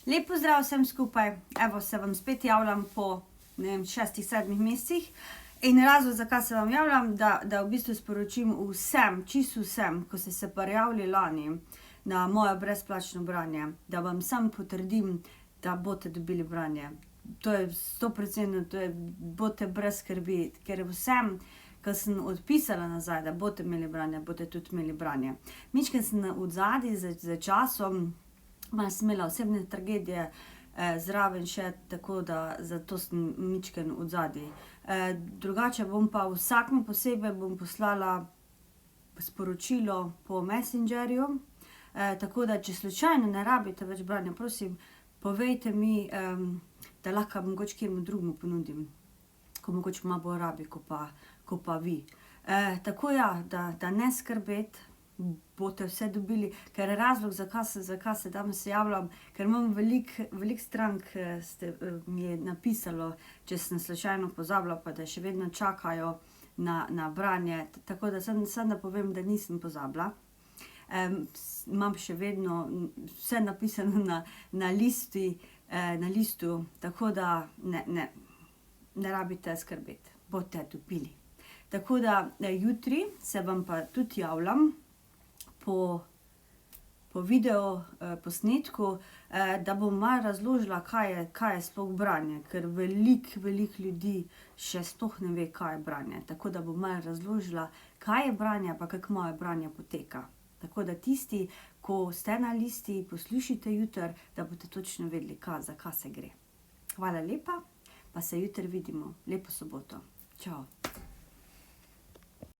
Lep pozdrav vsem skupaj. Evo, se vam spet javljam po 6-7 mesecih. In razlog, zakaj se vam javljam, da v bistvu sporočim vsem, čisto vsem, ko ste se prijavili lani na moje brezplačno branje, da vam sam potrdim, da boste dobili branje. To je 100%, boste brez skrbi, ker vsem, ko sem odpisala nazaj, da boste imeli branje, boste tudi imeli branje. Mičken sem odzadaj za časom, malo sem imela osebne tragedije zraven še, tako da zato sem mičken odzadaj. Drugače bom pa vsakmu posebej bom poslala sporočilo po Messengerju, tako da če slučajno ne rabite več branja, prosim, povejte mi, da lahko mogoče kjermu drugemu ponudim, ko mogoče malo bolj rabi, ko pa vi. Tako ja, da ne skrbeti, boste vse dobili, ker je razlog, zakaj se danes javljam, ker imam veliko strank, mi je napisalo, če sem slučajno pozabila, pa da še vedno čakajo na branje, tako da samo da povem, da nisem pozabila. Imam še vedno vse napisano na listu, tako da ne rabite skrbeti, boste dobili. Tako da jutri se vam pa tudi javljam po video posnetku, da bom malo razložila, kaj je sploh branje, ker veliko ljudi še sploh ne ve, kaj je branje. Tako da bom malo razložila, kaj je branje, pa kako moje branje poteka. Tako da tisti, ko ste na listi, poslušajte jutri, da boste točno vedeli, za kaj se gre. Hvala lepa, pa se jutri vidimo. Lepo soboto. Čau.